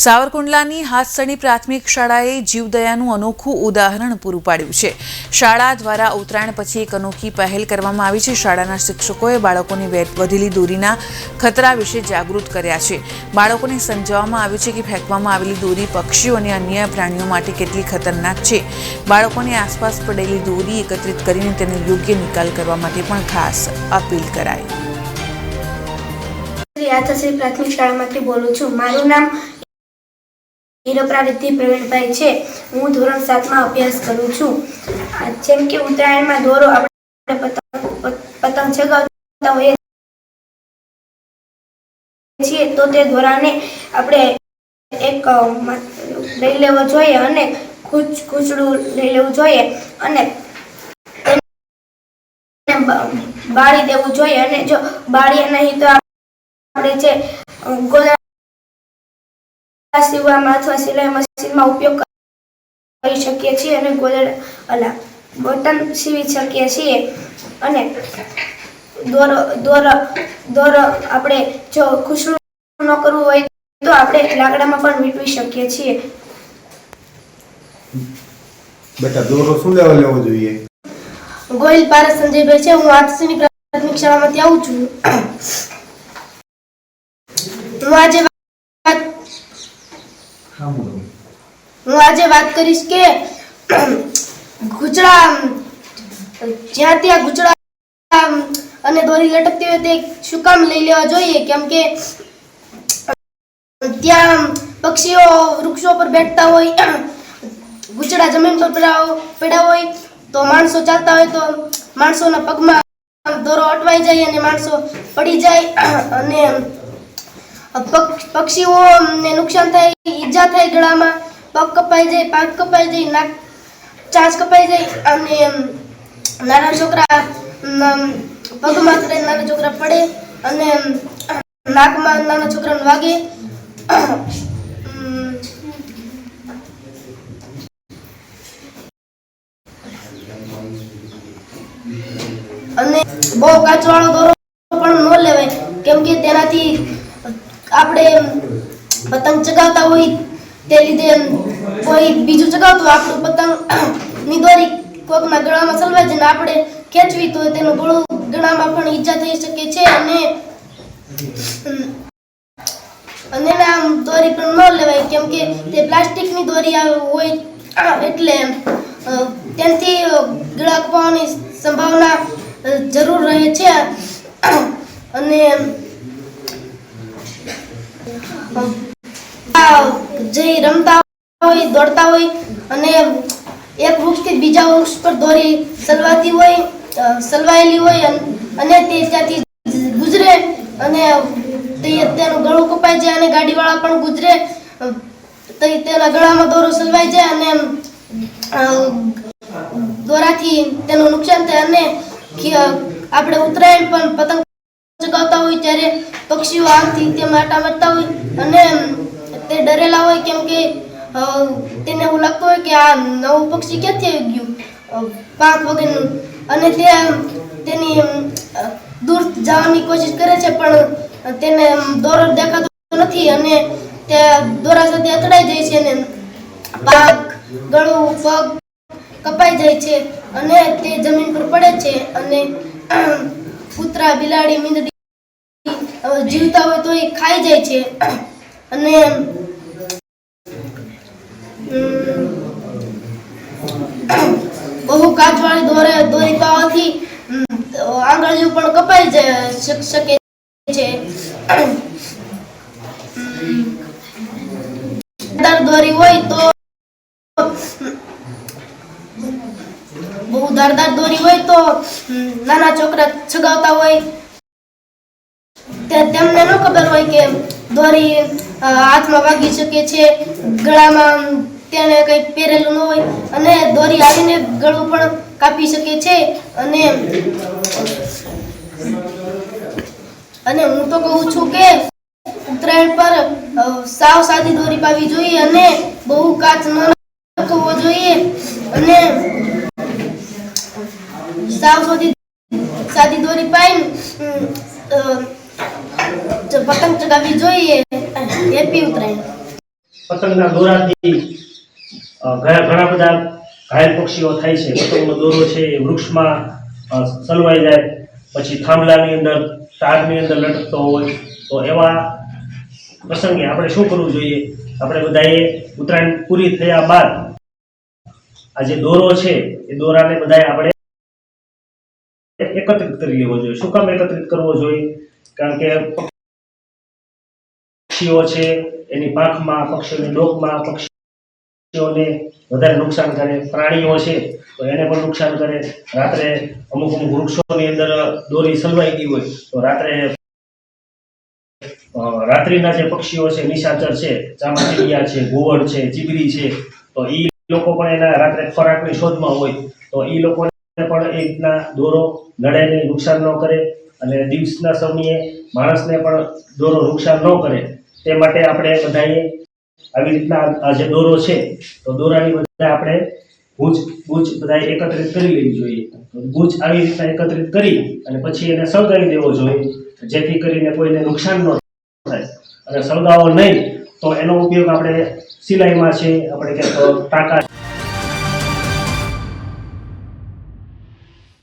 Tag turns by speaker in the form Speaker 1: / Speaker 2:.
Speaker 1: સાવરકુંડલાની હાથસણી પ્રાથમિક શાળાએ જીવદયાનું અનોખું ઉદાહરણ પૂરું પાડ્યું છે। શાળા દ્વારા ઉત્તરાયણ પછી એક અનોખી પહેલ કરવામાં આવી છે। શાળાના શિક્ષકોએ બાળકોની વધેલી દોરીના ખતરા વિશે જાગૃત કર્યા છે। બાળકોને સમજાવવામાં આવ્યું છે કે ફેંકવામાં આવેલી દોરી પક્ષીઓ અને અન્ય પ્રાણીઓ માટે કેટલી ખતરનાક છે। બાળકોને આસપાસ પડેલી દોરી એકત્રિત કરીને તેનો યોગ્ય નિકાલ કરવા માટે પણ ખાસ અપીલ કરાઈ।
Speaker 2: હાથસણી પ્રાથમિક શાળામાંથી બોલું છું। મારું નામ હિરપ્રારિતિ પ્રવીણભાઈ છે। હું ધોરણ 7 માં અભ્યાસ કરું છું। જેમ કે ઉત્તરાયણમાં દોરો આપણે પતંગ ચગાવતા હોઈએ છીએ તો તે દોરાને આપણે એક લઈ લેવો જોઈએ અને ખૂંચડું લઈ લેવું જોઈએ અને બાળી દેવું જોઈએ અને જો બાળીએ નહીં તો આપણે જે સીવવામાં અથવા સિલાઈ મશીનમાં ઉપયોગ કરી શકીએ છીએ અને બટન સીવી શકીએ છીએ અને દોરો આપણે જો ખુશરું ન કરવું હોય તો આપણે લાકડામાં પણ વીંટવી શકીએ છીએ।
Speaker 3: બેટા દોરો શું લેવો જોઈએ?
Speaker 2: ગોહિલ પારસ સંજયભાઈ છે। હું હાથસણી પ્રાથમિક શાળામાંથી આવું છું। હું આજે વાત કરીશ કે ગુચડા જ્યાં ત્યાં ગુચડા અને દોરી લટકતી હોય તે શું કામ લઈ લેવા જોઈએ, કેમ કે ત્યાં પક્ષીઓ વૃક્ષો પર બેઠતા હોય, ગુચડા જમીન પર પડ્યા હોય તો માણસો ચાલતા હોય તો માણસોના પગમાં દોરો અટવાઈ જાય અને માણસો પડી જાય અને પક્ષીઓને નુકસાન થાય, ઈજા થાય, ગળામાં પગ કપાઈ જાય, પાંખ કપાઈ જાય, નાક ચાંચ કપાઈ જાય અને નાના છોકરા પગમાં નાના છોકરા પડે અને નાકમાં નાના છોકરાને વાગે અને બહુ કાચવાળો દોરો પણ ન લેવાય, કેમ કે તેનાથી આપણે પતંગ ચગાવતા હોય તે લીધે કોઈ બીજું ચગાવતું આપણું પતંગ ની દોરી કોકના ગળામાં સલવાઈ જાય ને આપણે ખેંચવી તો તેનું ગળું ગળામાં પણ ઈજા થઈ શકે છે અને દોરી પણ ન લેવાય, કેમ કે તે પ્લાસ્ટિકની દોરી હોય એટલે તેનાથી ગળા કપાવાની સંભાવના જરૂર રહે છે અને જે રમતા હોય, દોડતા હોય અને એક વૃક્ષથી બીજા વૃક્ષ પર દોરી સલવાયેલી હોય અને તે ત્યાંથી ગુજરે અને તેનું ગળું કપાઈ જાય અને ગાડીવાળા પણ ગુજરે તો તેના ગળામાં દોરો સલવાઈ જાય અને દોરાથી તેનું નુકસાન થાય અને આપણે ઉત્તરાયણ પણ પતંગ ચગાવતા હોય ત્યારે પક્ષીઓ આમથી તેમ આટા મારતા હોય અને તે ડરેલા હોય, કેમ કે તેને એવું લાગતું હોય કે આ નવું પક્ષી ક્યાંથી આવી ગયું પાંખ વગરનું અને તેની દૂર જવાની કોશિશ કરે છે પણ તેને દોરો દેખાતો નથી અને તે દોરા સાથે અથડાઈ જાય છે અને પાંખ, ગળું, પગ કપાઈ જાય છે અને તે જમીન પર પડે છે અને કૂતરા, બિલાડી, મીંદડી જીવતા હોય તો એ ખાઈ જાય છે અને બહુ કાચવાળી દોરી પાવાથી આંગળીઓ પણ કપાઈ શકે છે। દોરી હોય તો બહુ ધારદાર દોરી હોય તો નાના છોકરા ચગાવતા હોય તેમને ન ખબર હોય કે દોરી હાથમાં વાગી શકે છે, ગળામાં તેને કંઈ પહેરેલું ન હોય અને દોરી આવીને ગળું પણ કાપી શકે છે અને હું તો કહું છું કે ઉત્તરાયણ પર સાવ સાદી દોરી પાવી જોઈએ અને બહુ કાચ ન નાખવો જોઈએ અને સાવ સાદી દોરી પાઈને પતંગ ચગાવવી જોઈએ। હેપી ઉત્તરાયણ।
Speaker 4: પતંગના દોરાથી ઘણા બધા ઘાયલ પક્ષીઓ થાય છે. પતંગનો દોરો છે એ વૃક્ષમાં સલવાઈ જાય, પછી થાંભલાની અંદર તારની અંદર લટકતો હોય. તો એવા પ્રસંગે આપણે શું કરવું જોઈએ? આપણે બધાએ ઉત્તરાયણ પૂરી થયા બાદ આ જે દોરો છે એ દોરાને બધાએ આપણે એકત્રિત કરી લેવો જોઈએ. શું કામ એકત્રિત કરવો જોઈએ? કારણ કે પક્ષીઓ છે એની પાંખમાં, પક્ષીઓની ડોકમાં પક્ષીઓને વધારે નુકસાન કરે, પ્રાણીઓ છે તો એને પણ નુકસાન કરે. રાત્રે અમુક વૃક્ષોની અંદર દોરી સલવાઈ ગઈ હોય તો રાત્રિના જે પક્ષીઓ છે, નિશાચર છે, ચામાચીડિયા છે, ઘુવડ છે, ચીબરી છે, તો એ લોકો પણ એના રાત્રે ખોરાકની શોધમાં હોય તો એ લોકોને પણ એ રીતના દોરો નડે નહીં, નુકસાન ન કરે. અને દિવસના સમયે માણસને પણ દોરો નુકસાન ન કરે તે માટે આપણે બધાએ આવી રીતના આ જે દોરો છે તો દોરાની બધા આપણે ગુજ બધાએ એકત્રિત કરી લેવી જોઈએ. ગુજ આવી રીતના એકત્રિત કરી અને પછી એને સળગાવી દેવો જોઈએ, જેથી કરીને કોઈને નુકસાન ન થાય. અને સળગાવો નહીં તો એનો ઉપયોગ આપણે સિલાઈમાં છે, આપણે ક્યાંક ટાંકા